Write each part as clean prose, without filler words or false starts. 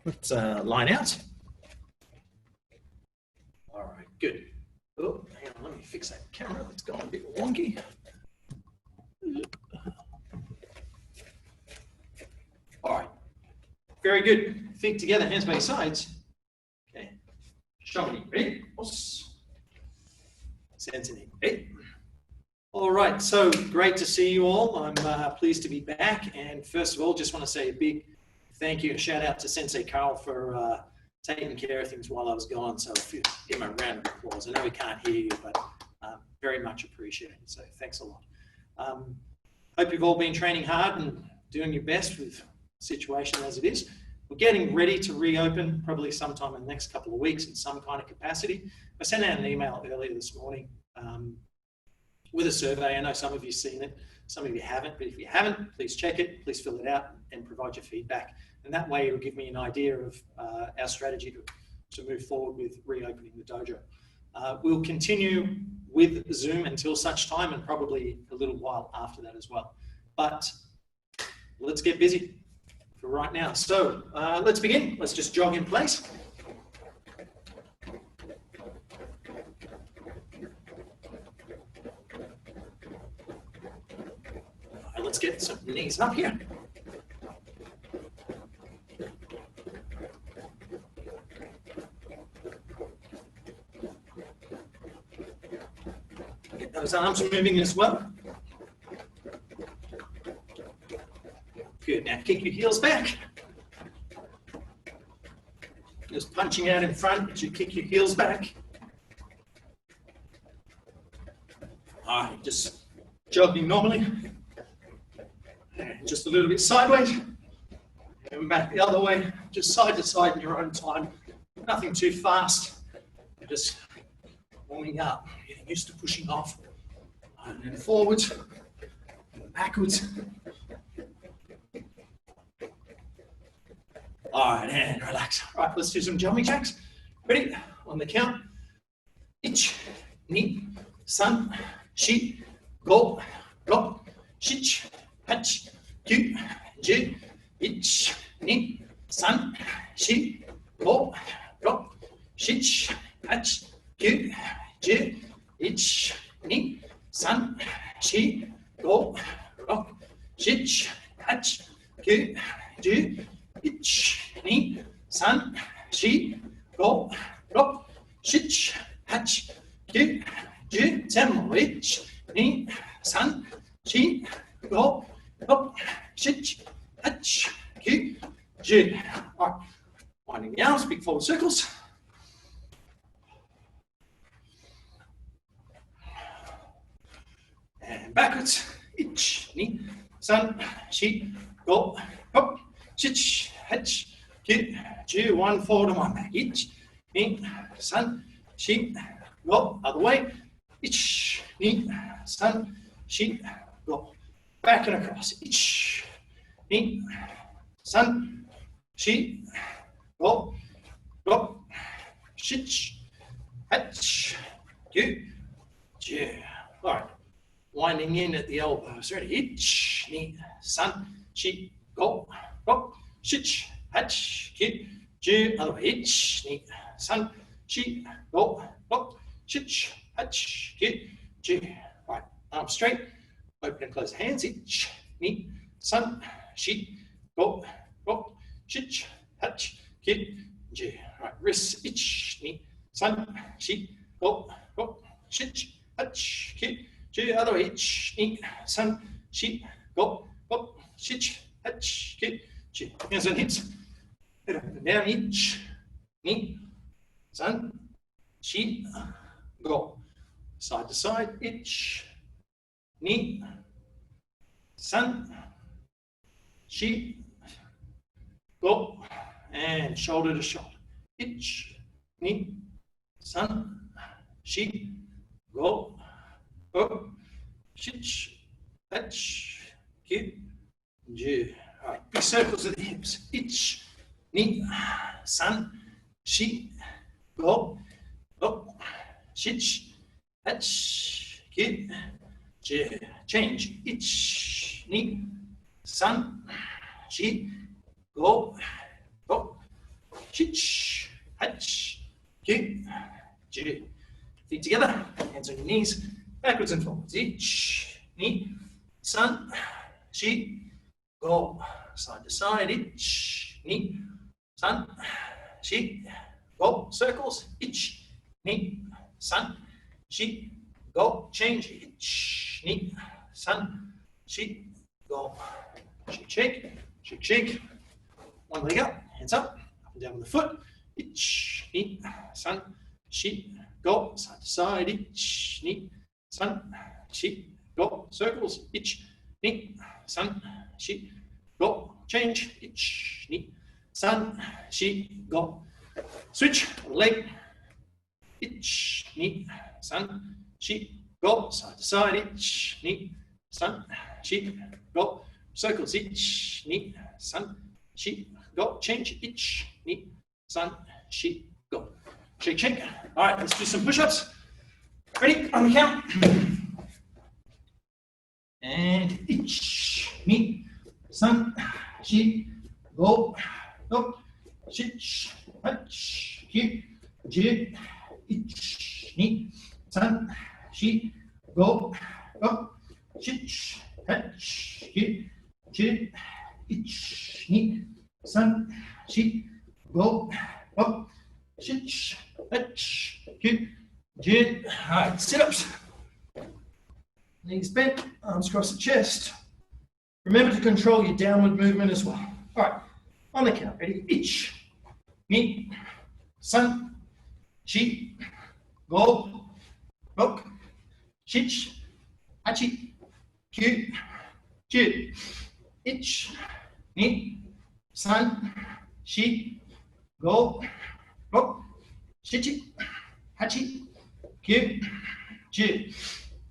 let's line out. All right, good. Oh, hang on, let me fix that camera. It's gone a bit wonky. All right, very good. Feet together, hands by your sides. Okay, Chamonix, ready? Santini, ready? All right, so great to see you all. I'm pleased to be back. And first of all, just want to say a big thank you, a shout out to Sensei Carl for taking care of things while I was gone. So if you give him a round of applause. I know he can't hear you, but very much appreciated. So thanks a lot. Hope you've all been training hard and doing your best with the situation as it is. We're getting ready to reopen probably sometime in the next couple of weeks in some kind of capacity. I sent out an email earlier this morning with a survey. I know some of you've seen it, some of you haven't, but if you haven't, please check it, please fill it out and provide your feedback. And that way it'll give me an idea of our strategy to move forward with reopening the dojo. We'll continue with Zoom until such time and probably a little while after that as well. But let's get busy for right now. So let's begin. Let's just jog in place. Let's get some knees up here. Get those arms moving as well. Good, now kick your heels back. Just punching out in front as you kick your heels back. All right, just jogging normally. Just a little bit sideways, and back the other way, just side to side in your own time. Nothing too fast, just warming up, getting used to pushing off, and then forwards, and backwards. All right, and relax. All right, let's do some jumping jacks. Ready? On the count. Ich, ni, san, shi, go, block, shich, hach, kyu, ju, ich, ni, san, shi, go, block, shich, hach, kyu, ju, ich, ni, san, shi, go, block, shich, hach, kyu, ju, ich, ni, san, shi, go, block, shich, hach, kyu, ju, 10 more. Ich, ni, san, shi, go, block, shich, hach, kyu, ju. All right, winding the arms, big forward circles. And backwards. Ich, ni, san, shi, go, block, shich, hach, kyu, ju. One forward and one back. Ich, ni, san, shi, go. Other way. Ich, ni, san, shi, go. Back and across. Ich, ni, san, shi, go, block, shich, hach, kyu, ju. All right, winding in at the elbows. Ready? Ich, ni, san, shi, go, block, shich, hach, kyu, ju. Other way. Ich, ni, san, shi, go, block, shich, hach, kyu, ju. All right, arms straight. Open and close the hands. Ich, ni, san, shi, go, block, shich, hach, kyu, ju. All right, wrists. Ich, ni, san, shi, go, block, shich, hach, kyu, ju. Other way. Ich, ni, san, shi, go, block, shich, hach, kyu, ju. Hands on hips. Head up and down. Ich, ni, san, shi, go. Side to side. Ich, ni, san, shi, go, and shoulder to shoulder. Ich, ni, san, shi, go, go, shich, hach, kyu, ju. All right, big circles of the hips. Ich, ni, san, shi, go, go, shich, hach, kyu, ju. Change. Ich, ni, san, shi, go, go, shich, hach, ki, ji. Feet together, hands on your knees, backwards and forwards. Ich, ni, san, shi, go. Side to side, ich, ni, san, shi, go. Circles, ich, ni, san, shi, go. Change, ich, ni, san, shi, go. Shake, shake, shake, shake. One leg up, hands up and down with the foot. Ich, ni, san, shi, go. Side to side, ich, ni, san, shi, go. Circles, ich, ni, san, shi, go. Change, ich, ni, san, shi, go. Switch, leg, ich, ni, san, shi, go. Side to side, ich, ni, san, shi, go. Circles, ich, ni, san, shi, go. Change, ich, ni, san, shi, go. Shake, shake. All right, let's do some push-ups. Ready? On the count. And ich, ni, san, shi, go, go. Shich, hach, ki, ji, ich, ni, san, shi, go, go. Shich, hach, ki, ji, ich, ni, san, shi, go, go. Shich, hach, ki, ji. All right, sit-ups. Knees bent, arms across the chest. Remember to control your downward movement as well. All right, on the count. Ready? Ich, ni, san, shi, go, go. Shich, hachi, ki, ji. Ich, ni, san, shi, go, go. Shichi, hachi, ki, ji.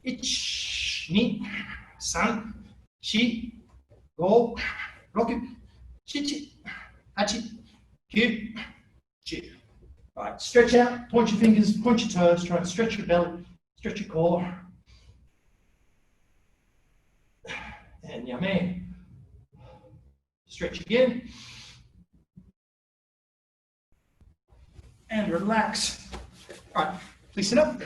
Ich, ni, san, shi, go, rock it. Shichi, hachi, ki, ji. All right, stretch out, point your fingers, point your toes, try and stretch your belly, stretch your core. And yummy. Stretch again. And relax. All right, please sit up.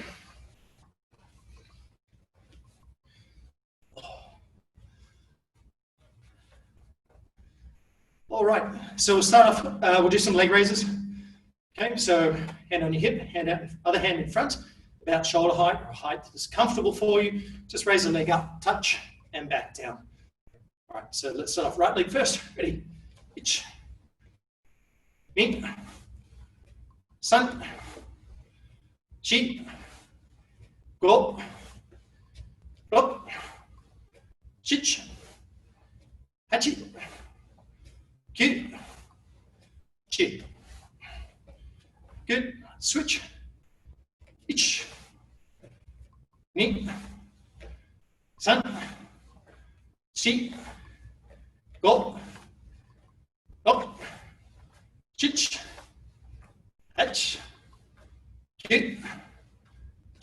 All right, so we'll start off, we'll do some leg raises. Okay, so hand on your hip, hand out, other hand in front, about shoulder height or a height that's comfortable for you. Just raise the leg up, touch, and back down. All right, so let's start off right leg first. Ready? Ich, ni, san, shi, go, go, shich, hachi, ki, chi. Good. Switch. Ich, ni, san, shi, go, go, chich, hach, ki,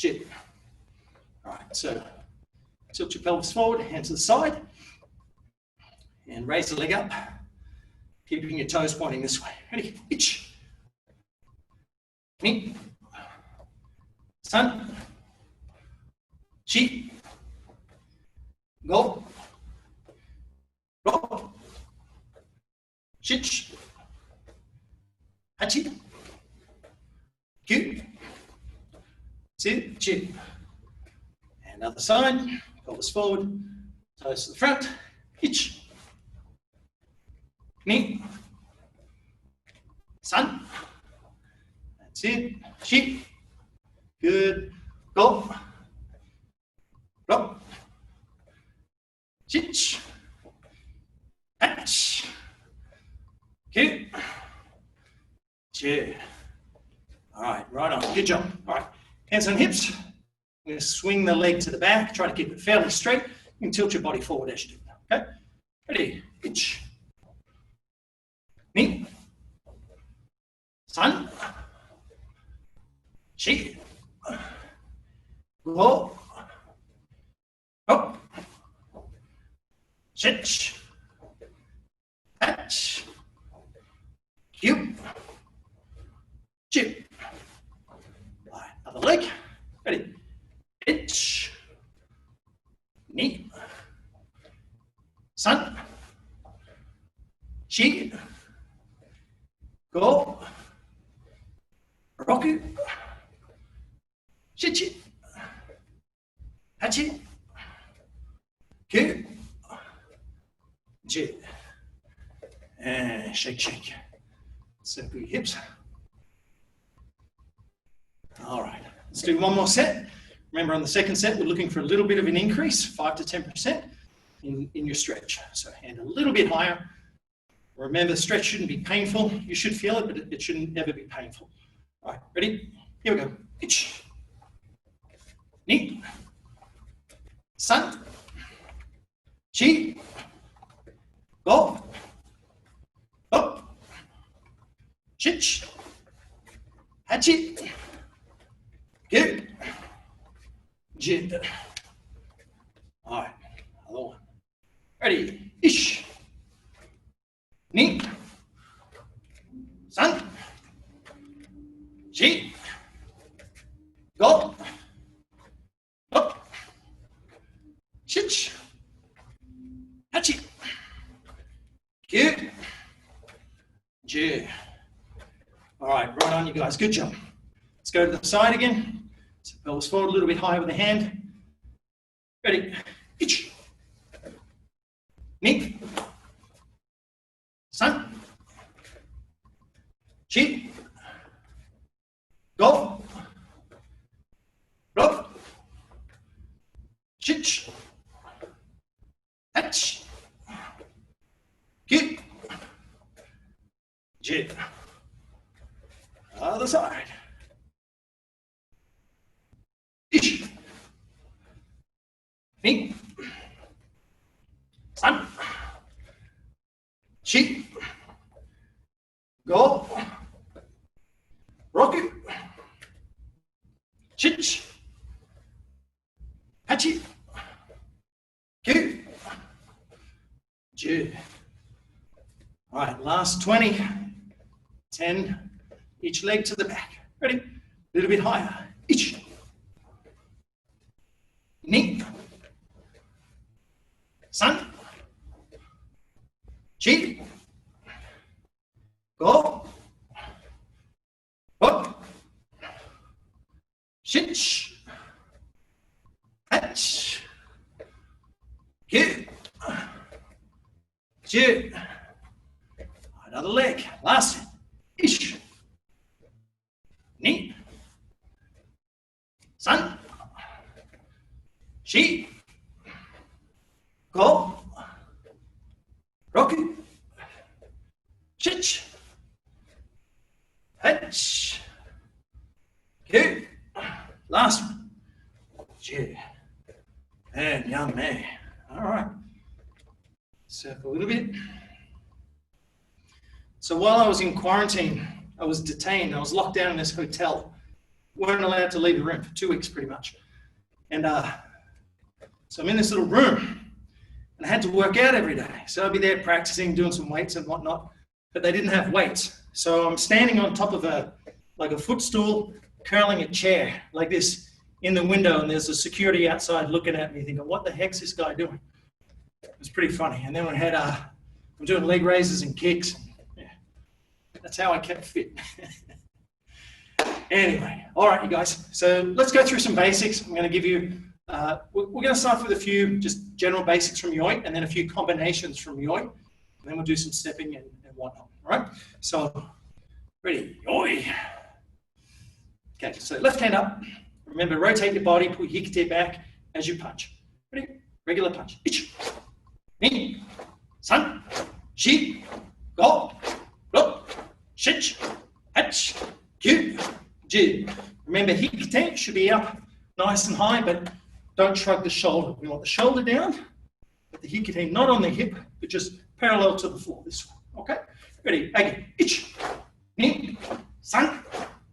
chi. All right, so tilt your pelvis forward, hands to the side, and raise the leg up, keeping your toes pointing this way. Ready? Ich, ni, san, shi, go, go, shich, hachi, ki, chi. And other side, pelvis forward, toes to the front, ich, ni, san. That's it. Shi. Good. Go. Go. Chich. Hatch. Ki. Chi. All right, right on. Good job. All right, hands on hips. I'm going to swing the leg to the back. Try to keep it fairly straight. You can tilt your body forward as you do that. Okay? Ready? Ich. Ni. San. Shi. Go. Up. Shich. Hatch. Cube. Other leg. Ready. Ich. Ni. San. Shi. Go. Roku. Shichi. Hachi. Kyu. Ji. And shake, shake. Circle your hips. All right, let's do one more set. Remember, on the second set, we're looking for a little bit of an increase, 5 to 10% in your stretch. So hand a little bit higher. Remember, stretch shouldn't be painful. You should feel it, but it shouldn't ever be painful. All right, ready? Here we go. Ich. Ni. San. Chi. Go. Up. Shich. Hachi. Good. Jin. All right, other one. Ready. Ish. Ni. San. Chi. Go. Up. Shich. Hachi. Good. Jin. All right, right on, you guys. Good job. Let's go to the side again. So pelvis forward, a little bit higher with the hand. Ready. Ich. Ni. San. Chi. Go. Rock. Shich. Hatch. Kick. Jit. Other side. Ich. Ni. San. Chi. Go. Roku. Chich. Hachi. Kyu. Ju. All right, last 20. 10. Each leg to the back. Ready? A little bit higher. Ich. Ni. San. Chi. Go. Up. Shich. Hatch. Kyu. Ju. Another leg. Last. Ish. Ni. San. Chi. Go. Roku. Shich. Hatch. Kyu. Last one. Ju. And young man. All right. Circle a little bit. So while I was in quarantine, I was detained. I was locked down in this hotel. Weren't allowed to leave the room for 2 weeks, pretty much. And so I'm in this little room, and I had to work out every day. So I'd be there practicing, doing some weights and whatnot, but they didn't have weights. So I'm standing on top of a footstool, curling a chair like this in the window, and there's a security outside looking at me, thinking, what the heck's this guy doing? It was pretty funny. And then we had, I'm doing leg raises and kicks. Yeah, that's how I kept fit. Anyway, all right, you guys. So let's go through some basics. I'm going to give you, we're going to start with a few just general basics from yoy, and then a few combinations from yoy. And then we'll do some stepping and whatnot, all right? So, ready, yoy. Okay, so left hand up. Remember, rotate your body, pull your hikite back as you punch. Ready? Regular punch. Ich. Ni. San. Shi. Go. Look. Shich. Hatch. Kyu. Ji. Remember, hikite should be up nice and high, but don't shrug the shoulder. We want the shoulder down, but the hikite not on the hip, but just parallel to the floor, this one. Okay? Ready? Again. Ich. Ni. San.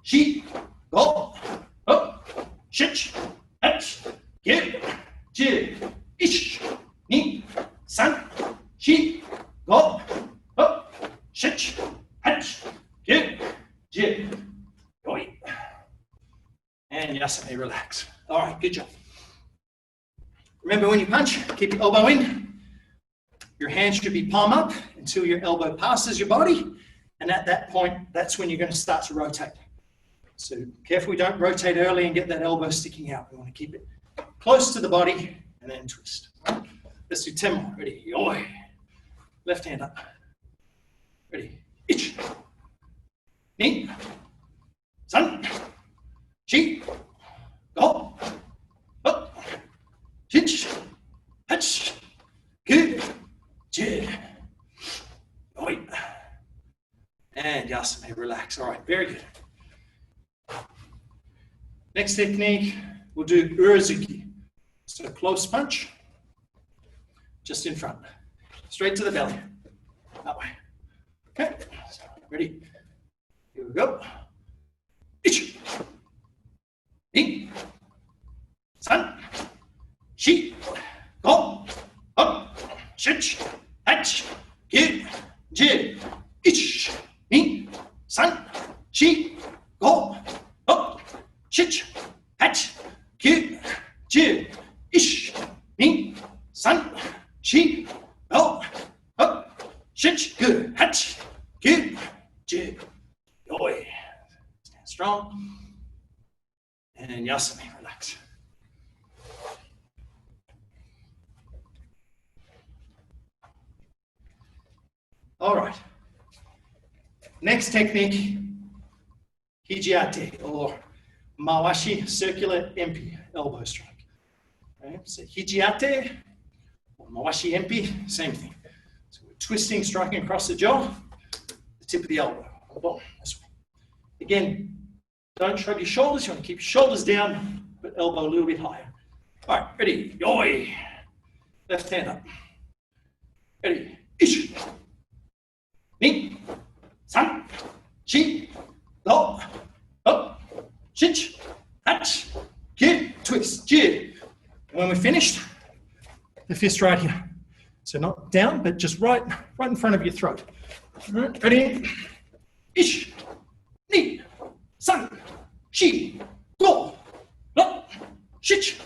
Shi. Go. Up. Shich. Hatch. Kyu. Ji. Ich. Ni. San. Shi. Go. Up. Shich. Hatch. Kyu. Ji. Yoi. And yeah. yasame, relax. All right, good job. Remember when you punch, keep your elbow in. Your hand should be palm up until your elbow passes your body. And at that point, that's when you're going to start to rotate. So careful we don't rotate early and get that elbow sticking out. We want to keep it close to the body and then twist. Right? Let's do 10 more. Ready? Yoi. Left hand up. Ready? Ich. Ni. San. Shi. Go. Up. Hitch. Hatch. Good. Jid. Yoi. And yasame, relax. All right, very good. Next technique, we'll do uruzuki. So close punch, just in front. Straight to the belly, that way. Okay, so ready? Here we go. Ich. Ni. San. Shi. Go. Up. Shich. Hatch. Ki. Ji. Ich. Ni. San. Shi. Go. Up. Shich. Hatch. Ki. Ji. Ich. Ni. San. Shi. Go. Up. Shich. Good. Hatch. Ki. Ji. Yoi. Stand strong. And yasame, relax. All right. Next technique, hijiate, or mawashi, circular empi, elbow strike. Okay, so hijiate, or mawashi empi, same thing. So we're twisting, striking across the jaw, the tip of the elbow, boom, this way. Again, don't shrug your shoulders, you want to keep your shoulders down, but elbow a little bit higher. All right, ready, yoi. Left hand up. Ready, ish. Ni. San. Shi. Go. Up. Shich. Hatch. Ki. Twist. Ji. And when we're finished, the fist right here. So not down, but just right in front of your throat. All right, ready? Ish. Ni. San. Shi. Go. Up. Shich.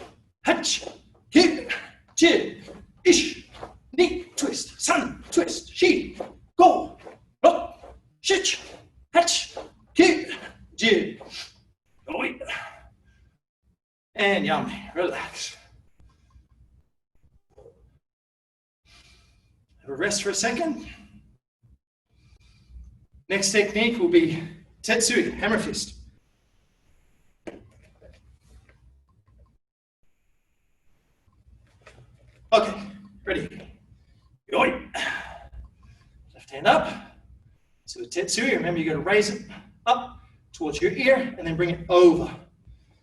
Hatch. Ki. Ji. Ish. Ni. Twist. San. Twist. Shi. Go. Up. Shich. Hatch. Ki. Ji. Oi. And yami. Relax. Have a rest for a second. Next technique will be tetsui, hammer fist. Okay, ready. Yoi. Left hand up. So the tetsui, remember you got to raise it up towards your ear and then bring it over.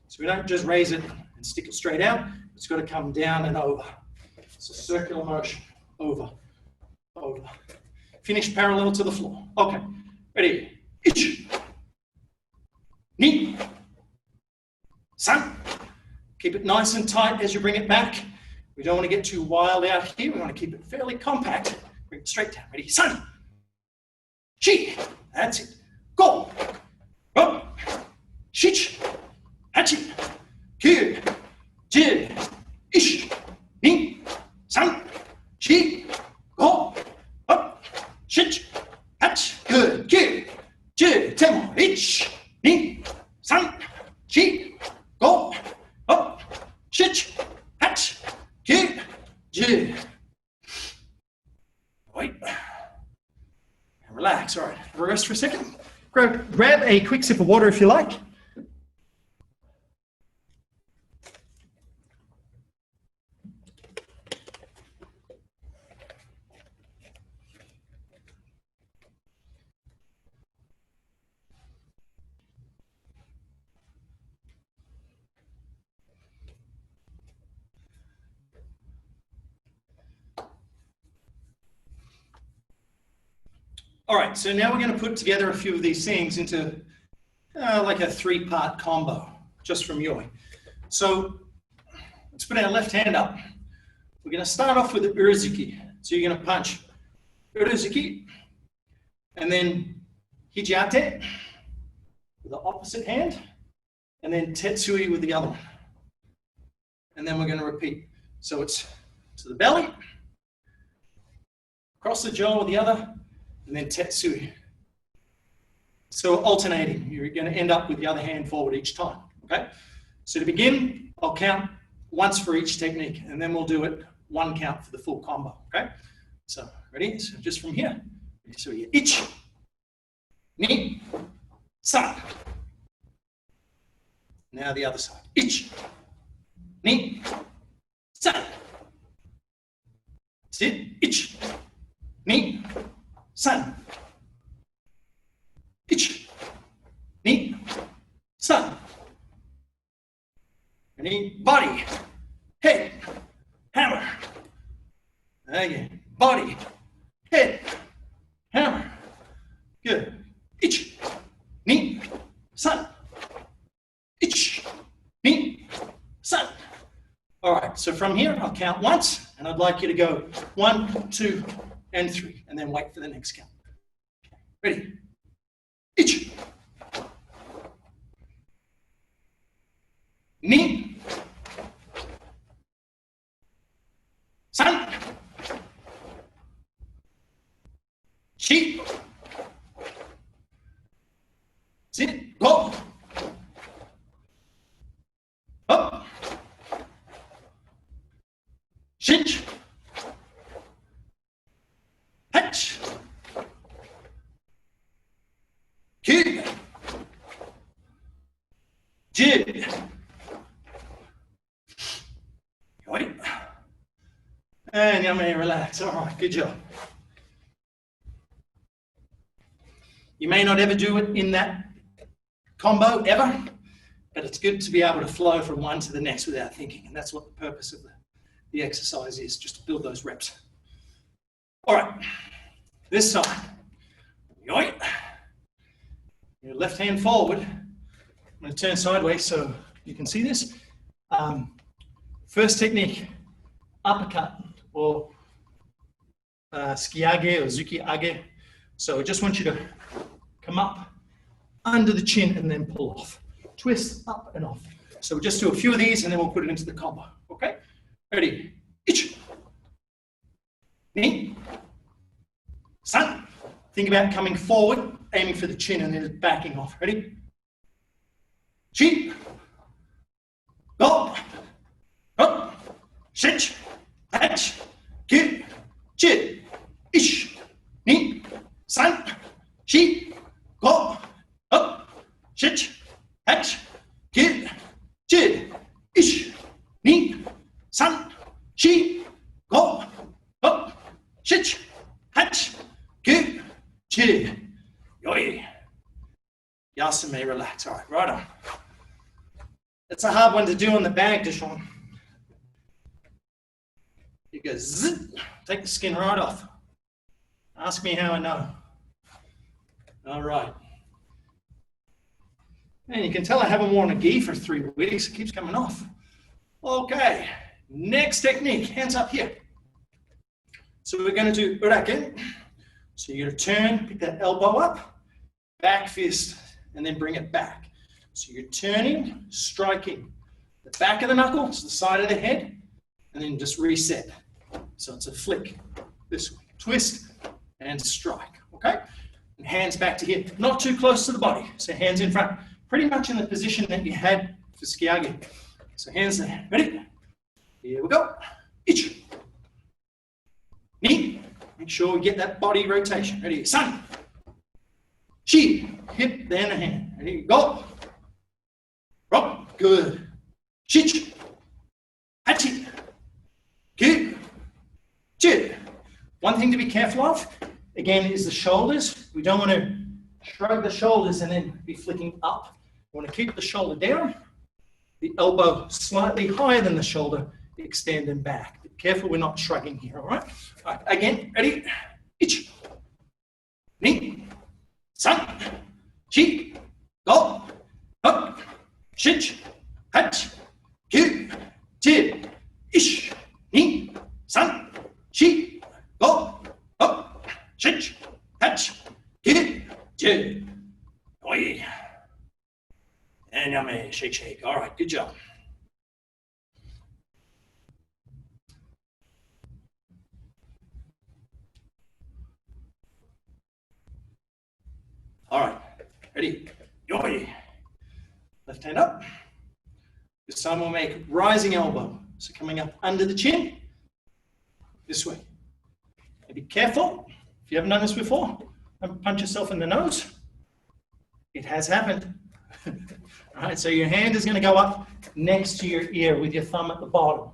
So we don't just raise it and stick it straight out. It's got to come down and over. It's a circular motion. Over. Over. Finish parallel to the floor. Okay. Ready? Ich. Ni. San. Keep it nice and tight as you bring it back. We don't want to get too wild out here. We want to keep it fairly compact. Bring it straight down. Ready? San. Shi. That's it. Go. Up. Shich. Hachi. Ki. Ji. Ish. Ni. San. Shi. Go. Up. Shich. Hatch. Good. Ki. Ji. Temo. Ich. Ni. San. Shi. Go. Up. Shich. Hatch. Ki. Ji. Wait. And relax. All right. Rest for a second. Grab a quick sip of water if you like. All right, so now we're going to put together a few of these things into like a 3-part combo, just from yoi. So let's put our left hand up. We're going to start off with the uruzuki. So you're going to punch uruzuki, and then hijiate with the opposite hand, and then tetsui with the other one. And then we're going to repeat. So it's to the belly, across the jaw with the other, and then tetsui. So alternating. You're going to end up with the other hand forward each time. Okay? So to begin, I'll count once for each technique, and then we'll do it one count for the full combo. Okay? So ready? So just from here. So you ich, ni, san. Now the other side. Ich, ni, san. That's it. Ich, ni, san. Ich, ni, san. Ready? Body, head, hammer. Again. Body, head, hammer. Good. Ich, ni, san. Ich, ni, san. All right, so from here, I'll count once, and I'd like you to go 1, 2, and 3, and then wait for the next count. Ready? Ich, ni, san, chi, sit, go, up, shich, hatch, ki, jig, wait, and you may relax. All right, good job. You may not ever do it in that combo ever, but it's good to be able to flow from one to the next without thinking, and that's what the purpose of the exercise is, just to build those reps. All right, this side. Yoink. Your left hand forward. I'm going to turn sideways so you can see this. First technique, uppercut, or skiage or zuki-age. So I just want you to come up under the chin and then pull off. Twist up and off. So we'll just do a few of these and then we'll put it into the combo. Okay? Ready? Ich. Ni. San. Think about coming forward, aiming for the chin and then backing off. Ready? Chi. Go. Up. Shich. Hatch. Ki. Chi. Ich. Ni. San. Chi. Go. Up. Shich. Hatch. Ki. Chi. Ich. Ni. San. Chi. Go. Up. Shich. Hatch. Ki. Chi. Yoi. Yasame, relax. All right, right on. It's a hard one to do on the bag, Deshaun. You go zzz, take the skin right off. Ask me how I know. All right. And you can tell I haven't worn a gi for 3 weeks. It keeps coming off. Okay, next technique, hands up here. So we're going to do uraken. So you're going to turn, pick that elbow up, back fist, and then bring it back. So you're turning, striking the back of the knuckle to the side of the head, and then just reset. So it's a flick this way. Twist and strike, okay? And hands back to here, not too close to the body. So hands in front, pretty much in the position that you had for skiage. So hands there, ready? Here we go. Ich. Ni. Make sure we get that body rotation. Ready? San. Chi. Hip, then the hand. Ready? Go. Rock. Good. Shich. Hachi. Ki. Chi. One thing to be careful of, again, is the shoulders. We don't want to shrug the shoulders and then be flicking up. We want to keep the shoulder down, the elbow slightly higher than the shoulder, extend and back. Be careful we're not shrugging here, all right? All right, again, ready? Ich. Ni. San. Chi. Go. Up. Shich. Hatch. Ki. Chi. Ich. Ni. San. Chi. Go. Up. Shich. Hatch. Ki. Chi. Oi. And yummy, shake, shake. All right, good job. All right, ready? Yoi. Left hand up. This time we'll make rising elbow. So coming up under the chin, this way. And be careful, if you haven't done this before, don't punch yourself in the nose. It has happened. All right, so your hand is gonna go up next to your ear with your thumb at the bottom.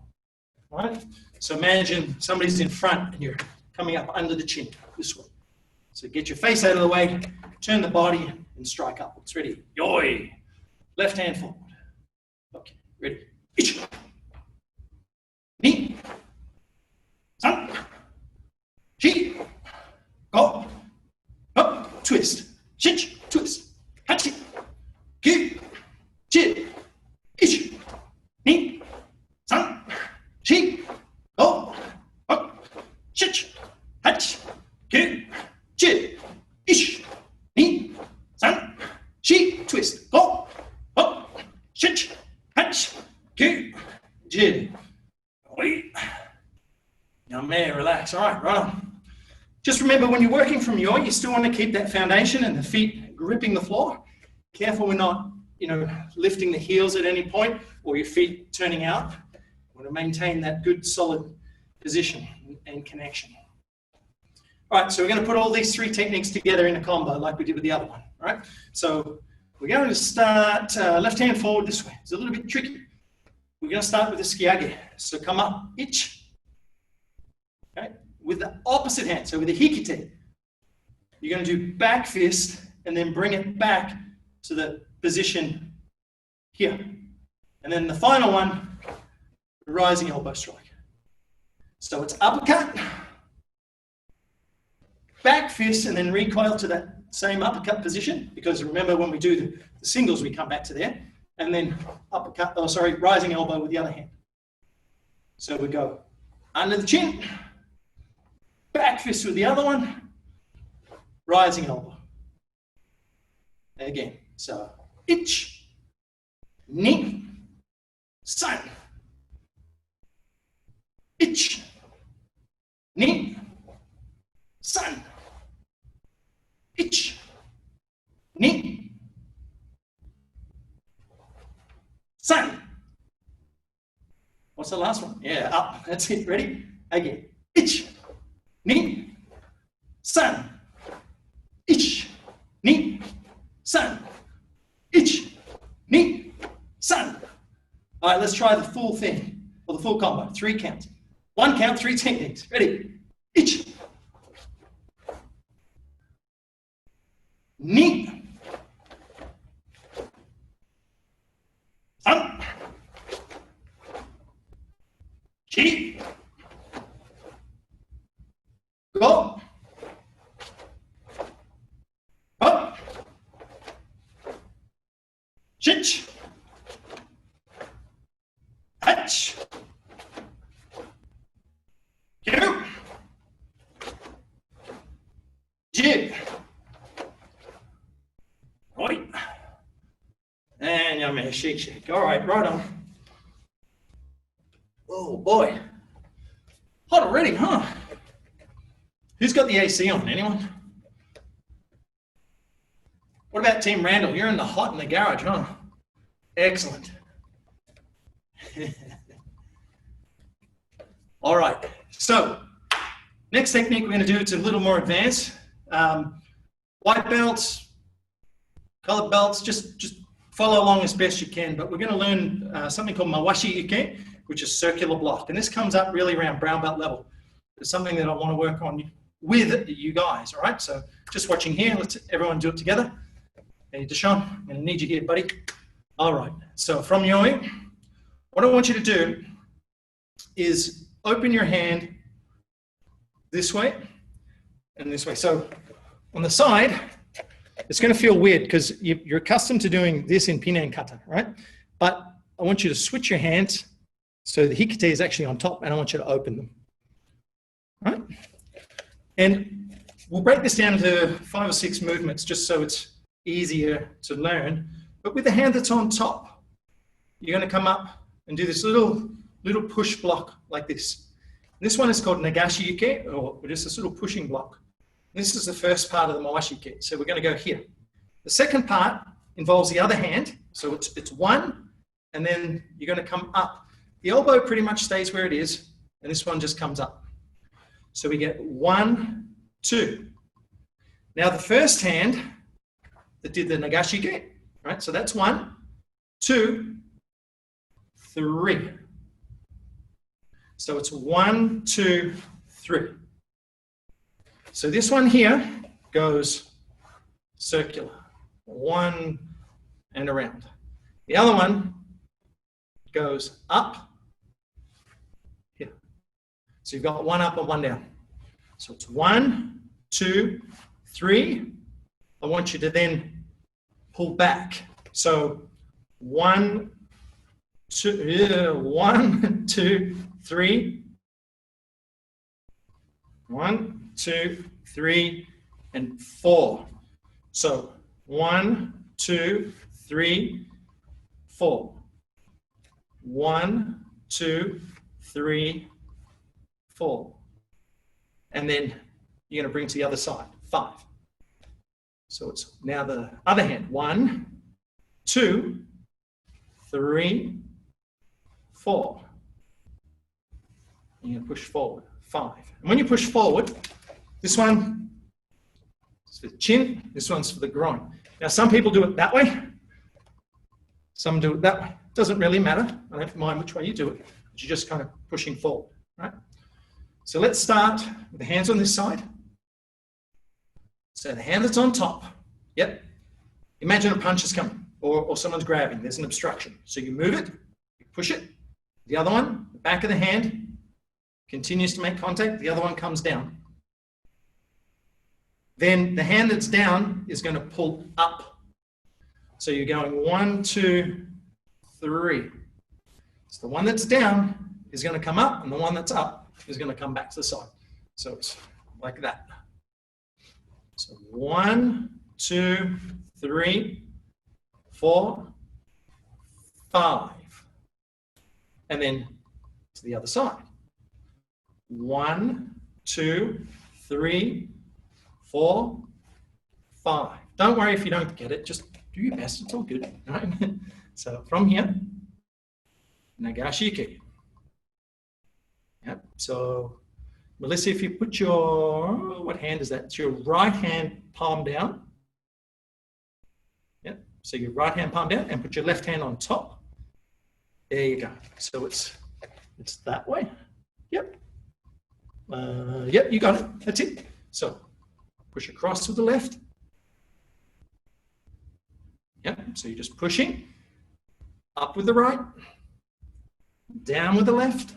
All right, so imagine somebody's in front and you're coming up under the chin, this way. So get your face out of the way, turn the body and strike upwards. Ready? Yoi. Left hand forward. Okay, ready? Ich. Ni. San. Shi. Go. Up. Twist. Shich. Twist. Hachi. Ki. Chi. Ich. Ni. San. Shi. Go. Up. Shich. Hach. Ki. Chi. Ich. Ni. San. Shi. Twist. Go. Up. Shich. Hach. Ki. Chi. Wait. Now, man, relax. All right, right on. Just remember, when you're working from yoi, you still want to keep that foundation and the feet gripping the floor. Careful we're not, lifting the heels at any point or your feet turning out. You want to maintain that good, solid position and connection. All right, so we're going to put all these three techniques together in a combo like we did with the other one. All right, so we're going to start left hand forward this way. It's a little bit tricky. We're going to start with the skiage. So come up, ich. Okay, with the opposite hand, so with the hikite, you're going to do back fist and then bring it back to the position here. And then the final one, rising elbow strike. So it's uppercut, back fist, and then recoil to that same uppercut position, because remember when we do the singles, we come back to there, and then rising elbow with the other hand. So we go under the chin, back fist with the other one, rising elbow. Again, so ich, ni, san. Ich, ni, san. Ich, ni, san. What's the last one? Yeah, up. That's it. Ready? Again. Ich, ni, san. Ich, ni, san. Ich, ni, san. All right, let's try the full thing, or the full combo. 3 counts. 1 count, 3 techniques. Ready? Ich, ni, san. Chi. Go. Up. Shich. Hatch. Two. Jig. Right. And yummy, shake, shake. All right, right on. Oh boy. Hot already, huh? Who's got the AC on? Anyone? What about Team Randall? You're in the hot in the garage, huh? Excellent. All right. So, next technique we're going to do, it's a little more advanced. White belts, colored belts, just follow along as best you can. But we're going to learn something called Mawashi Ike, which is circular block. And this comes up really around brown belt level. It's something that I want to work on with you guys, all right? So just watching here, let's everyone do it together. Hey, Deshaun, I'm going to need you here, buddy. All right, so from yoi, what I want you to do is open your hand this way and this way. So on the side, it's going to feel weird because you're accustomed to doing this in Pinan Kata, right? But I want you to switch your hands so the hikite is actually on top, and I want you to open them, all right? And we'll break this down into 5 or 6 movements just so it's easier to learn. But with the hand that's on top, you're going to come up and do this little push block like this. This one is called Nagashi Uke, or just this little pushing block. This is the first part of the Mawashi Uke. So we're going to go here. The second part involves the other hand. So it's one, and then you're going to come up. The elbow pretty much stays where it is, and this one just comes up. So we get 1, 2. Now the first hand that did the Nagashi Uke, right? So that's 1, 2, 3. So it's 1, 2, 3. So this one here goes circular, 1 and around. The other one goes up here. So you've got 1 up and 1 down. So it's 1, 2, 3. I want you to then pull back. So 1, 2, 3. 1, 2, 3, and 4. So 1, 2, 3, 4. 1, 2, 3, 4. And then you're going to bring to the other side, 5. So it's now the other hand. 1, 2, 3, 4. You're going to push forward, 5. And when you push forward, this one is for the chin, this one's for the groin. Now some people do it that way, some do it that way. It doesn't really matter. I don't mind which way you do it. You're just kind of pushing forward, right? So let's start with the hands on this side. So the hand that's on top, yep. Imagine a punch is coming or someone's grabbing, there's an obstruction. So you move it, you push it. The other one, the back of the hand, continues to make contact, the other one comes down. Then the hand that's down is going to pull up. So you're going 1, 2, 3. So the one that's down is going to come up, and the one that's up is going to come back to the side. So it's like that. So 1, 2, 3, 4, 5. And then to the other side. 1, 2, 3, 4, 5. Don't worry if you don't get it, just do your best, it's all good. Right? So from here, Nagashi Uke. Yep. So Melissa, if you put your, what hand is that? It's your right hand palm down. Yep. So your right hand palm down and put your left hand on top. There you go. So it's that way. Yep. Yep, you got it. That's it. So push across to the left. Yep. So you're just pushing up with the right, down with the left.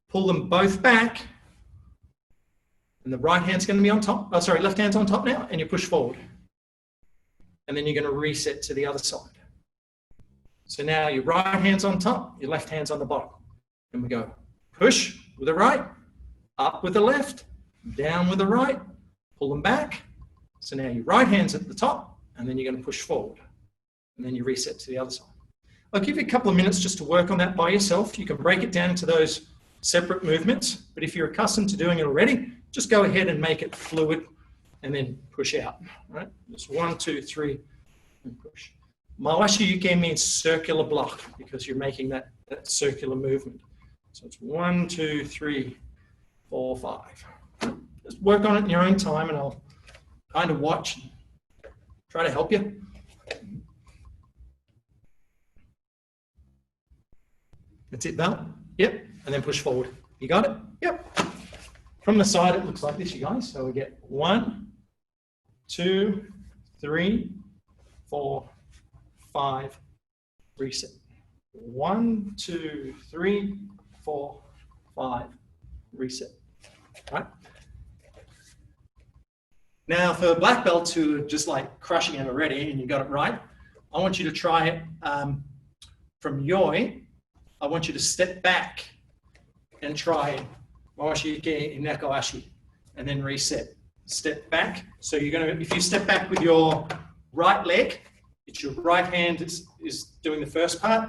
Pull them both back, and the right hand's going to be on top. Oh, sorry, left hand's on top now, and you push forward. And then you're going to reset to the other side. So now your right hand's on top, your left hand's on the bottom. And we go push with the right, up with the left, down with the right, pull them back. So now your right hand's at the top, and then you're going to push forward. And then you reset to the other side. I'll give you a couple of minutes just to work on that by yourself. You can break it down into those separate movements, but if you're accustomed to doing it already, just go ahead and make it fluid and then push out, right? Just 1, 2, 3, and push. Mawashi Uke means circular block because you're making that circular movement. So it's 1, 2, 3, 4, 5. Just work on it in your own time and I'll kind of watch and try to help you. That's it, Val? Yep. And then push forward. You got it? Yep. From the side, it looks like this, you guys. So we get 1, 2, 3, 4, 5, reset. 1, 2, 3, 4, 5, reset. Right? Now, for black belts who are just like crushing it already and you got it right, I want you to try it from Yoi. I want you to step back and try Mawashi Uke in Neko Ashi, and then reset. Step back. So you're going to, if you step back with your right leg, It's your right hand is doing the first part,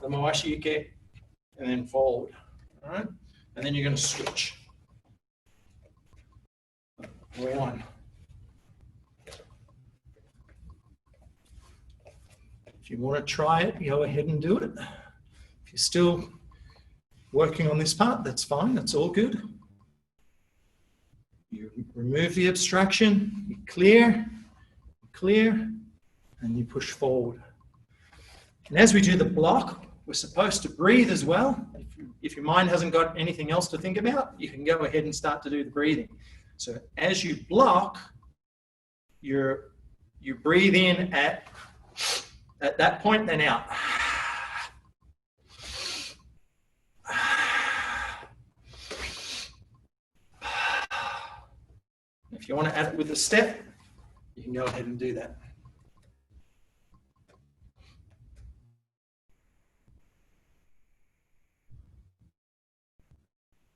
the mawashi uke, and then forward. All right? And then you're going to switch. One. If you want to try it, go ahead and do it. If you're still working on this part, that's fine, that's all good. You remove the obstruction, you clear, and you push forward. And as we do the block, we're supposed to breathe as well. If your mind hasn't got anything else to think about, you can go ahead and start to do the breathing. So as you block, you breathe in at that point, then out. If you want to add it with a step, you can go ahead and do that.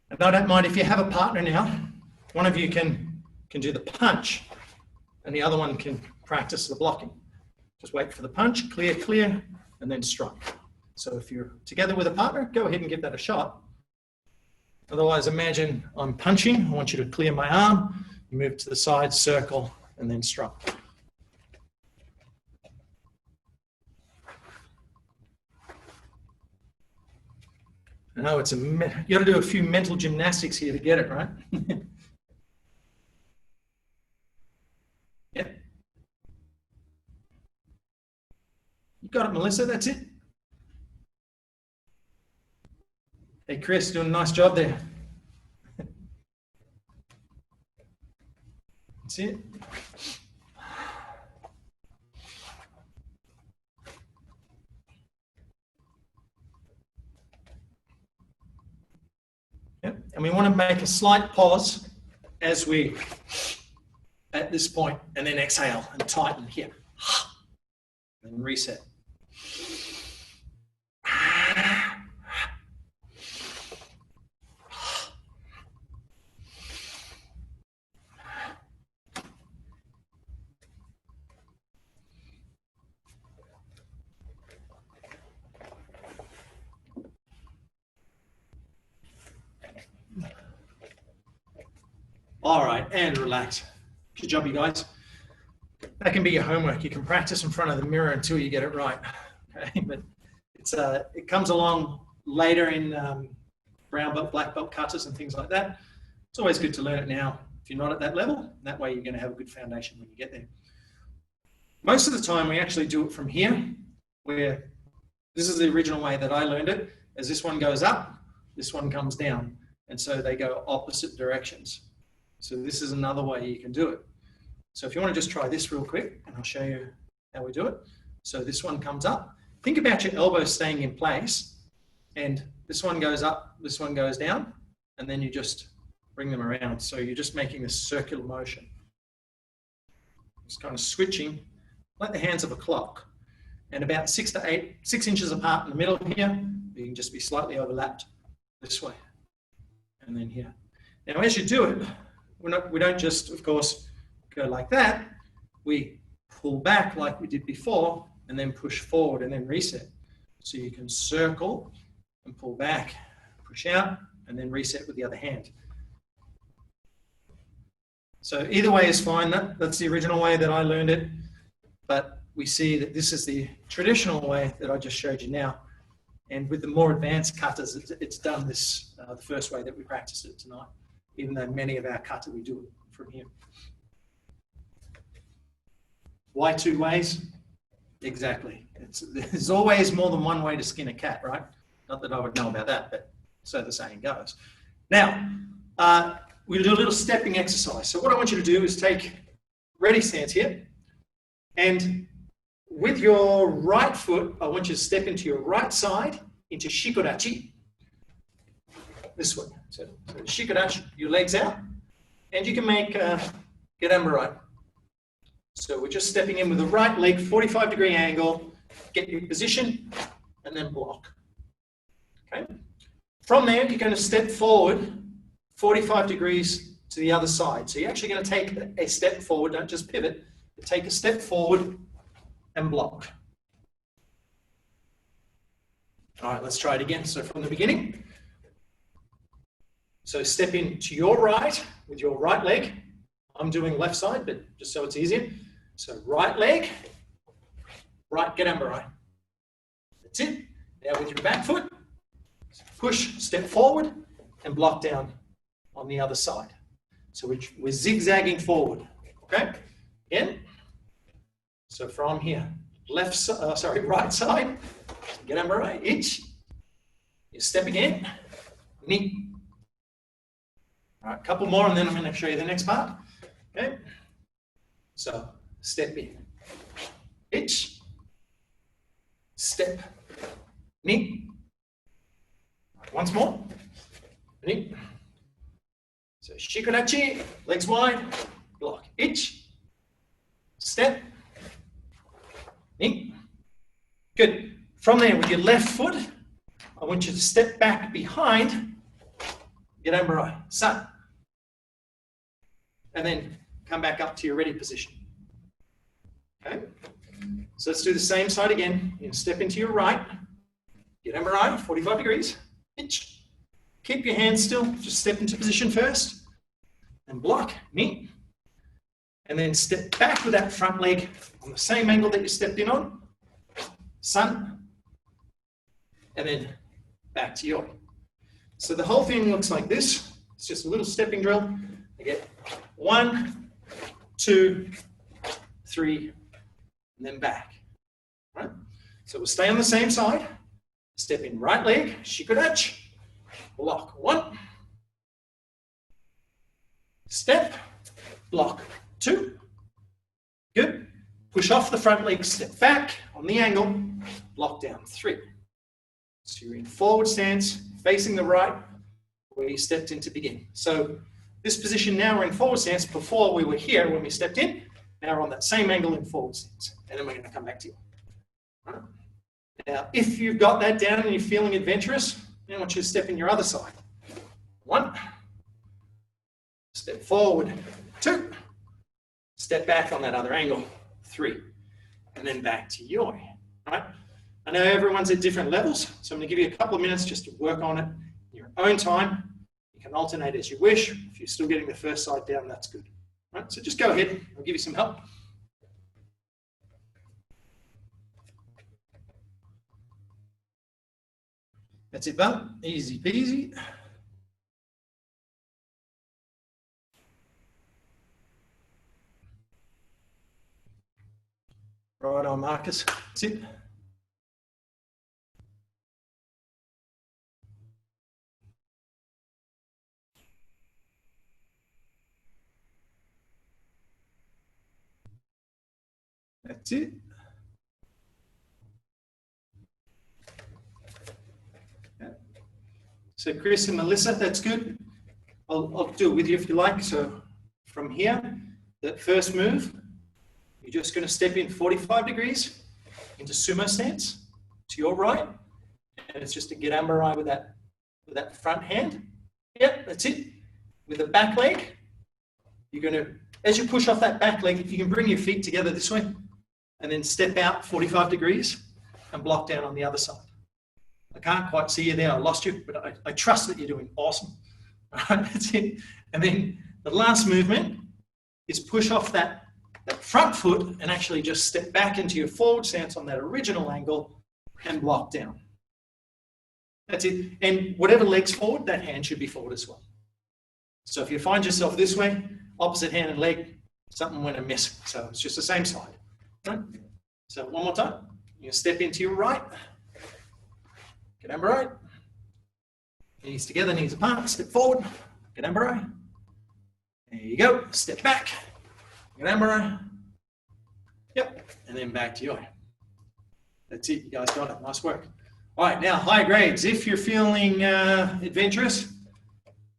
And I don't mind if you have a partner now. One of you can do the punch, and the other one can practice the blocking. Just wait for the punch, clear, and then strike. So if you're together with a partner, go ahead and give that a shot. Otherwise, imagine I'm punching. I want you to clear my arm. You move to the side, circle, and then strike. I know you got to do a few mental gymnastics here to get it, right? Yeah. You got it, Melissa, that's it. Hey, Chris, doing a nice job there. That's it. Yep. And we want to make a slight pause as we, at this point, and then exhale and tighten here. And reset. All right, and relax. Good job, you guys. That can be your homework. You can practice in front of the mirror until you get it right. Okay, but it comes along later in brown belt, black belt katas and things like that. It's always good to learn it now if you're not at that level. That way you're going to have a good foundation when you get there. Most of the time we actually do it from here, where this is the original way that I learned it. As this one goes up, this one comes down. And so they go opposite directions. So this is another way you can do it. So if you want to just try this real quick, and I'll show you how we do it. So this one comes up. Think about your elbows staying in place, and this one goes up, this one goes down, and then you just bring them around. So you're just making this circular motion. Just kind of switching, like the hands of a clock. And about 6 inches apart in the middle here, you can just be slightly overlapped this way, and then here. Now as you do it, we don't just, of course, go like that. We pull back like we did before, and then push forward and then reset. So you can circle and pull back, push out, and then reset with the other hand. So either way is fine. That's the original way that I learned it. But we see that this is the traditional way that I just showed you now. And with the more advanced katas, it's done this the first way that we practiced it tonight, even though many of our kata we do it from here. Why two ways? Exactly. There's always more than one way to skin a cat, right? Not that I would know about that, but so the saying goes. Now, we'll do a little stepping exercise. So what I want you to do is take ready stance here, and with your right foot, I want you to step into your right side, into shikodachi, this way. So shikodachi, your legs out, and you can make gedamba right. So we're just stepping in with the right leg, 45-degree angle, get your position, and then block. Okay. From there, you're going to step forward 45 degrees to the other side. So you're actually going to take a step forward, don't just pivot, but take a step forward and block. All right, let's try it again. So from the beginning. So step in to your right with your right leg. I'm doing left side, but just so it's easier. So right leg, right Gadambarai. That's it. Now with your back foot, push, step forward, and block down on the other side. So we're zigzagging forward, okay? Again. So from here, right side, Gadambarai, itch. You're stepping in, knee. All right, a couple more, and then I'm going to show you the next part. Okay? So, step in. Itch. Step. Knee. Once more. Knee. So, shikurachi, legs wide, block. Itch. Step. Knee. Good. From there, with your left foot, I want you to step back behind Gadambarai, San. And then come back up to your ready position. Okay? So let's do the same side again. You step into your right, Gadambarai, 45 degrees, itch. Keep your hands still, just step into position first, and block, knee. And then step back with that front leg on the same angle that you stepped in on, San. And then back to Yoi. So the whole thing looks like this. It's just a little stepping drill. I get 1, 2, 3, and then back. Right? So we'll stay on the same side. Step in right leg, shikurachi, block 1. Step, block 2. Good. Push off the front leg, step back on the angle, block down 3. So you're in forward stance, facing the right, where you stepped in to begin. So this position now we're in forward stance. Before we were here when we stepped in, now we're on that same angle in forward stance. And then we're going to come back to you. Right. Now, if you've got that down and you're feeling adventurous, then I want you to step in your other side. 1, step forward, 2, step back on that other angle, 3, and then back to Yoi. Right? I know everyone's at different levels, so I'm going to give you a couple of minutes just to work on it in your own time. You can alternate as you wish. If you're still getting the first side down, that's good. Right? So just go ahead. I'll give you some help. That's it, bud. Easy peasy. Right on, Marcus. That's it. That's it. Yeah. So Chris and Melissa, that's good. I'll do it with you if you like. So from here, that first move, you're just going to step in 45 degrees into sumo stance to your right. And it's just a Gadambarai with that front hand. Yep, that's it. With the back leg, you're going to, as you push off that back leg, you can bring your feet together this way and then step out 45 degrees and block down on the other side. I can't quite see you there. I lost you, but I trust that you're doing awesome. All right, that's it. And then the last movement is push off that front foot and actually just step back into your forward stance on that original angle and block down. That's it. And whatever leg's forward, that hand should be forward as well. So if you find yourself this way, opposite hand and leg, something went amiss. So it's just the same side. Right? So one more time. You step into your right. Gadambarai. Knees together, knees apart. Step forward. Gadambarai. There you go. Step back. Gadambarai. Yep. And then back to Yoi. That's it. You guys got it. Nice work. All right. Now, high grades. If you're feeling adventurous,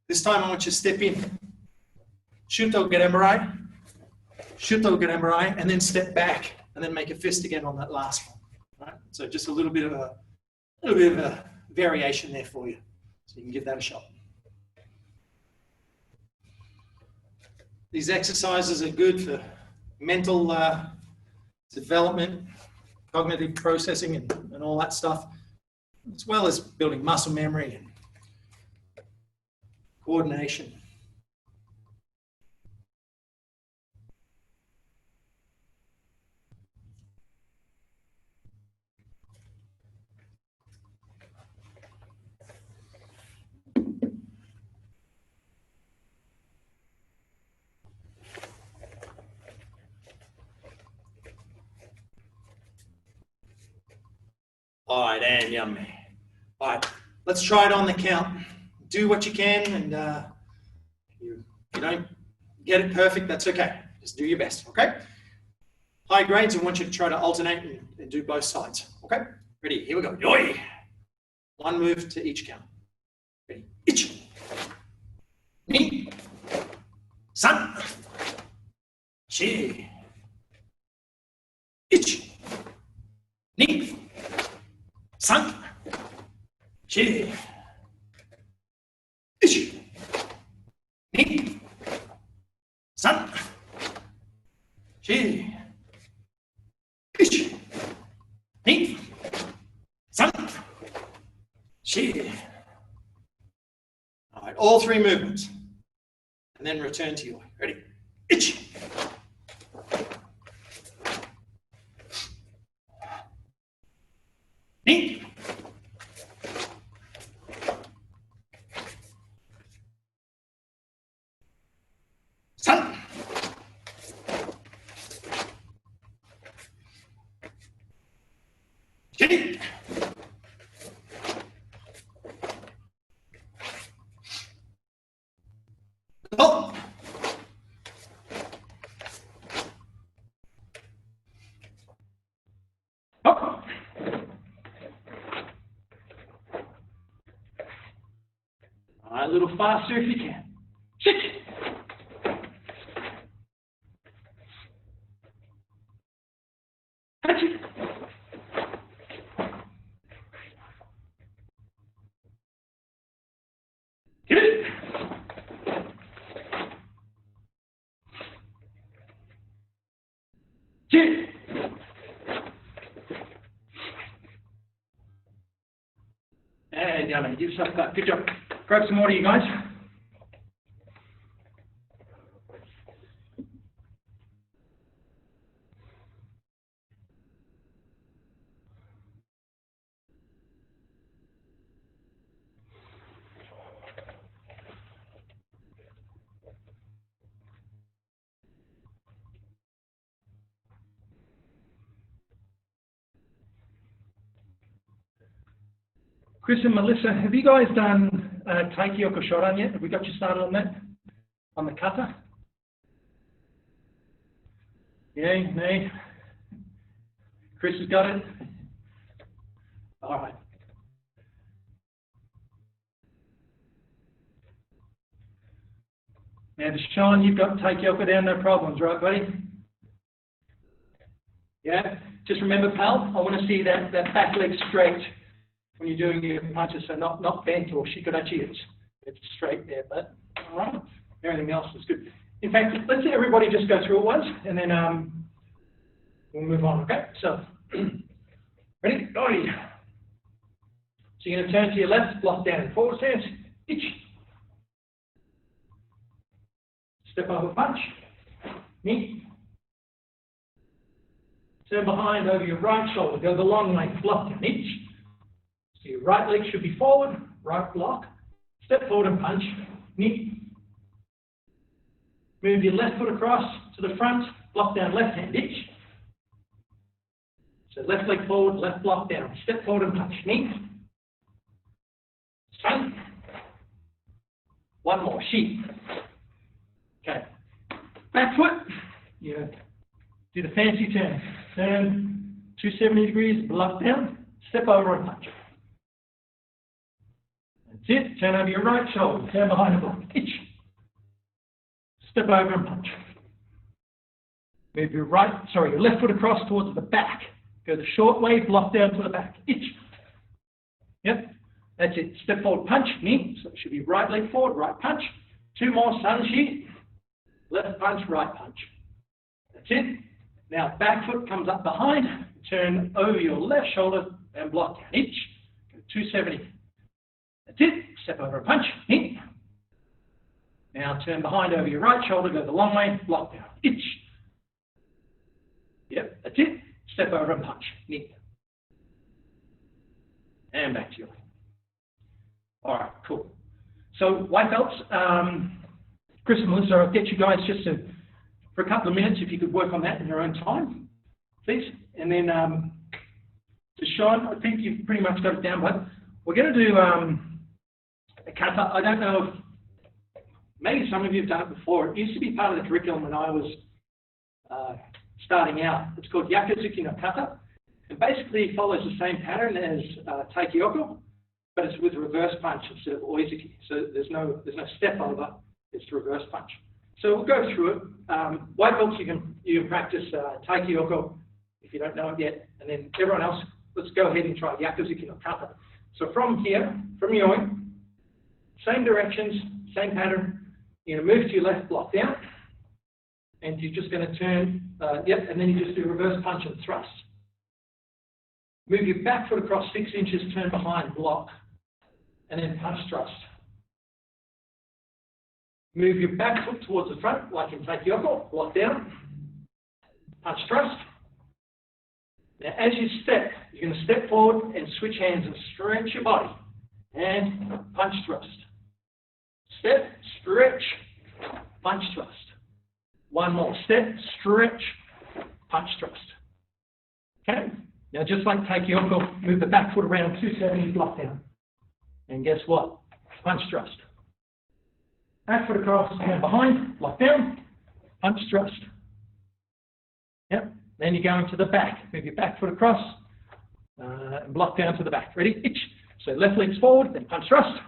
this time I want you to step in. Shuto Gadambarai. Shuto Gadambarai. And then step back. And then make a fist again on that last one. Right? So just a little bit of a variation there for you. So you can give that a shot. These exercises are good for mental development, cognitive processing and all that stuff, as well as building muscle memory and coordination. All right, and yummy. All right, let's try it on the count. Do what you can, and if you don't get it perfect, that's okay. Just do your best, okay? High grades, I want you to try to alternate and do both sides, okay? Ready, here we go. Yoi! One move to each count. Ready, ich, ni, san, shi, ich, ni, san, shi, ich, ni, san, shi, ich, ni, san, shi. All right, all three movements. And then return to your, ready, ich. Ni. San. Shi. Go. Up. All right, a little faster if you can. Sit. Touch it. Get it. Sit. And yummy, give yourself that. Good job. Grab some water, you guys. Chris and Melissa, have you guys done Taiki Oko Shodan yet? Have we got you started on that? On the kata? Yay, nay? Chris has got it? All right. Now, Sean, you've got Taiki Oko down, no problems, right, buddy? Yeah? Just remember, pal, I want to see that back leg straight when you're doing your punches, so not bent or shikarachi, it's straight there, but all right, everything else is good. In fact, let's everybody just go through it once, and then we'll move on, okay? So, ready? Go. So you're going to turn to your left, block down in forward stance, itch. Step over punch, knee. Turn behind over your right shoulder, go the long way, block down, itch. So your right leg should be forward, right block, step forward and punch, knee. Move your left foot across to the front, block down left hand itch. So left leg forward, left block down, step forward and punch, knee. Sun. One more, shi. Okay. Back foot, yeah. Do the fancy turn. Turn 270 degrees, block down, step over and punch. That's it. Turn over your right shoulder. Turn behind the block. Itch. Step over and punch. Move your your left foot across towards the back. Go the short way, block down to the back. Itch. Yep. That's it. Step forward, punch, knee. So it should be right leg forward, right punch. Two more, sanshi. Left punch, right punch. That's it. Now, back foot comes up behind, turn over your left shoulder and block down. Itch, go 270. That's it, step over a punch, hit. Now turn behind over your right shoulder, go the long way, block down, itch. Yep, that's it, step over and punch, hit. And back to your leg. All right, cool. So white belts, Chris and Melissa, I'll get you guys just for a couple of minutes, if you could work on that in your own time, please. And then to Sean, I think you've pretty much got it down, but we're going to do a kata. I don't know if maybe some of you have done it before. It used to be part of the curriculum when I was starting out. It's called Yakuzuki no Kata. It basically follows the same pattern as Taikyoku, but it's with reverse punch instead of oizuki. So there's no step over, it's reverse punch. So we'll go through it. White belts, you can practice Taikyoku if you don't know it yet, and then everyone else, let's go ahead and try Yakuzuki no Kata. So from here, from Yoi, same directions, same pattern. You're going to move to your left, block down, and you're just going to turn, and then you just do reverse punch and thrust. Move your back foot across 6 inches, turn behind, block, and then punch thrust. Move your back foot towards the front, like in Taikyoku, block down, punch thrust. Now, as you step, you're going to step forward and switch hands and stretch your body, and punch thrust. Step, stretch, punch thrust. One more, step, stretch, punch thrust. Okay? Now, just like Taikyoku, move the back foot around 270, block down. And guess what? Punch thrust. Back foot across, and behind, block down, punch thrust. Yep. Then you go into the back. Move your back foot across, and block down to the back. Ready? Itch. So left leg's forward, then punch thrust.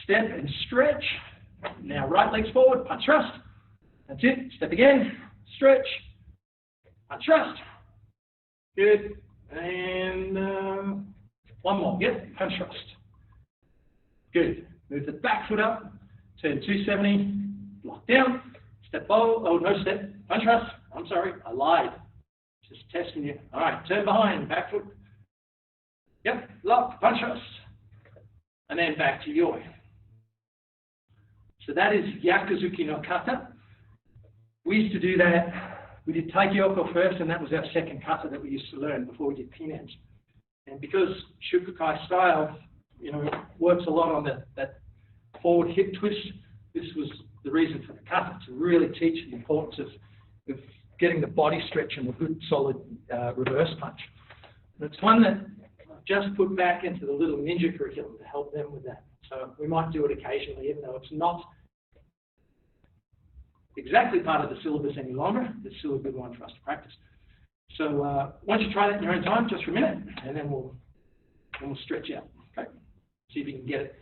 Step and stretch. Now right leg's forward, punch thrust. That's it. Step again, stretch, punch thrust. Good. And one more. Yep, punch thrust. Good. Move the back foot up, turn 270, block down, step forward, oh no step, punch thrust. I'm sorry, I lied. Just testing you. All right, turn behind, back foot. Yep, lock, punch thrust. And then back to Yoi. So that is Yakuzuki no Kata. We used to do that. We did Taikyoku first, and that was our second kata that we used to learn before we did Pinans. And because Shukukai style, works a lot on that forward hip twist, this was the reason for the kata, to really teach the importance of getting the body stretch and a good solid reverse punch. And it's one that I've just put back into the little ninja curriculum to help them with that. So we might do it occasionally, even though it's not exactly part of the syllabus any longer. It's still a good one for us to practice. So once you try that in your own time, just for a minute, and then we'll stretch out. Okay, see if you can get it.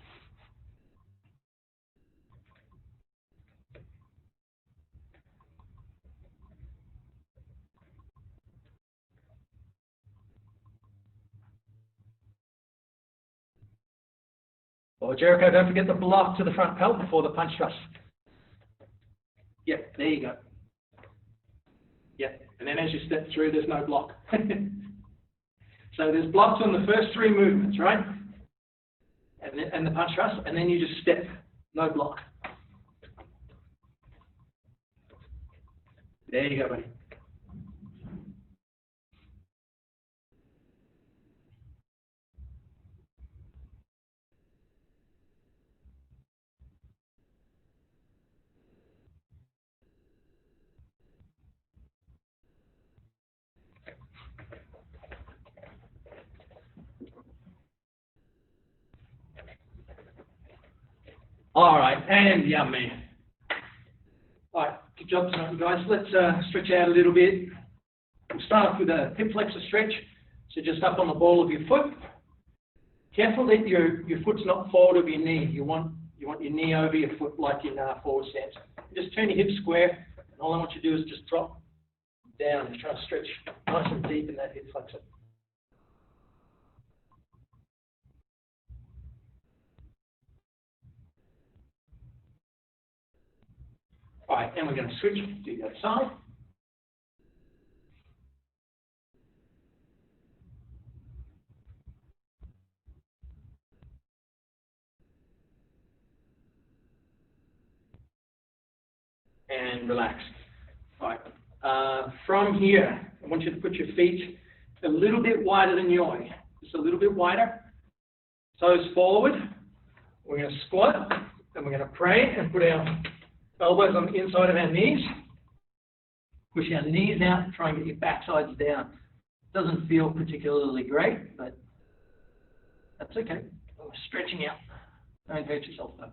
Oh, Jericho, don't forget the block to the front pelt before the punch thrust. Yep, there you go. Yep, and then as you step through, there's no block. So there's blocks on the first three movements, right? And the punch thrust, and then you just step, no block. There you go, buddy. All right, and yummy. All right, good job tonight, you guys. Let's stretch out a little bit. We'll start off with a hip flexor stretch. So just up on the ball of your foot. Careful that your foot's not forward of your knee. You want your knee over your foot like in forward stance. Just turn your hips square, and all I want you to do is just drop down and try to stretch nice and deep in that hip flexor. All right, and we're going to switch to the other side. and relax. All right. From here, I want you to put your feet a little bit wider than yoi, just a little bit wider. Toes forward. We're going to squat, and we're going to pray and put our elbows on the inside of our knees. Push our knees out, try and get your backsides down. Doesn't feel particularly great, but that's okay. We're stretching out. Don't hurt yourself though.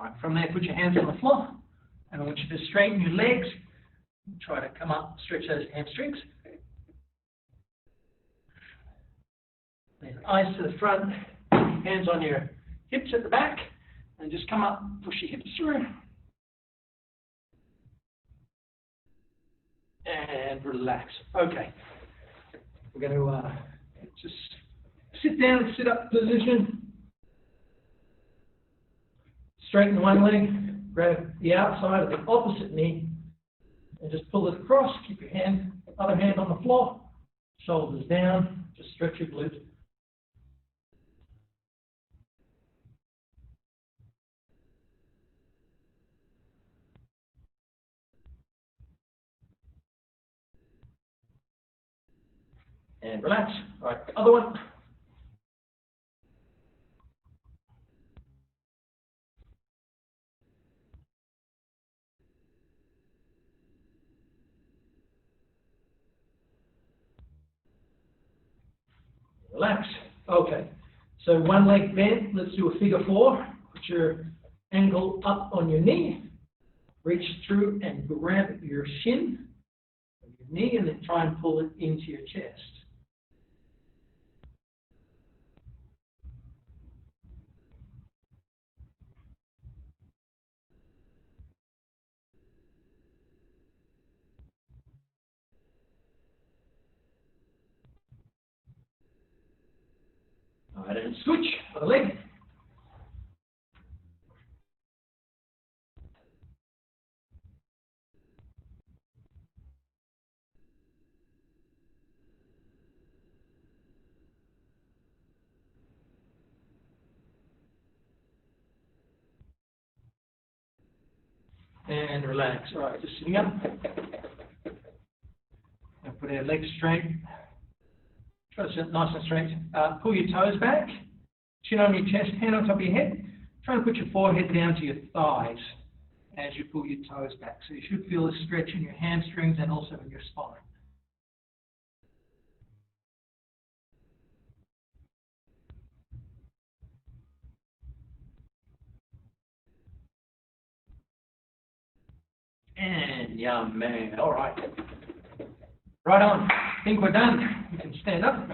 All right, from there, put your hands on the floor, and I want you to straighten your legs. Try to come up, stretch those hamstrings. Then eyes to the front, hands on your hips at the back, and just come up, push your hips through. And relax. Okay. We're going to just sit down, sit up position. Straighten one leg, grab the outside of the opposite knee, and just pull it across. Keep your other hand on the floor, shoulders down, just stretch your glutes. And relax. All right, other one. Relax. Okay. So one leg bent. Let's do a figure four. Put your ankle up on your knee. Reach through and grab your shin, your knee, and then try and pull it into your chest. All right, and switch other leg. And relax. All right, just sitting up. Now put our legs straight. Try to sit nice and straight. Pull your toes back. Chin on your chest, hand on top of your head. Try to put your forehead down to your thighs as you pull your toes back. So you should feel a stretch in your hamstrings and also in your spine. And yum, man. All right. Right on. I think we're done. You can stand up.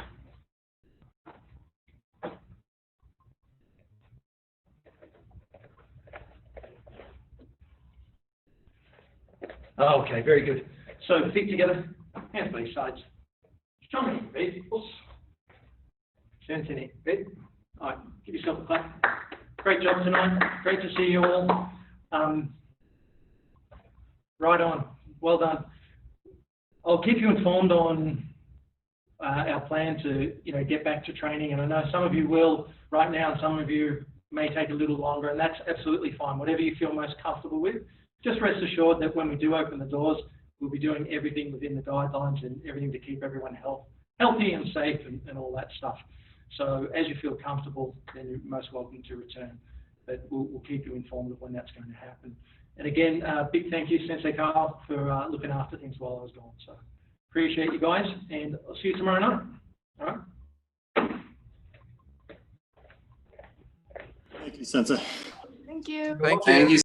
Okay, very good. So feet together, hands by your sides. Strong in your feet. Strengthen it. Feet. All right, give yourself a clap. Great job tonight. Great to see you all. Right on. Well done. I'll keep you informed on our plan to, get back to training. And I know some of you will right now, and some of you may take a little longer, and that's absolutely fine. Whatever you feel most comfortable with. Just rest assured that when we do open the doors, we'll be doing everything within the guidelines and everything to keep everyone healthy and safe and all that stuff. So as you feel comfortable, then you're most welcome to return. But we'll keep you informed of when that's going to happen. And again, big thank you, Sensei Carl, for looking after things while I was gone. So appreciate you guys, and I'll see you tomorrow night. All right? Thank you, Sensei. Thank you. Thank you.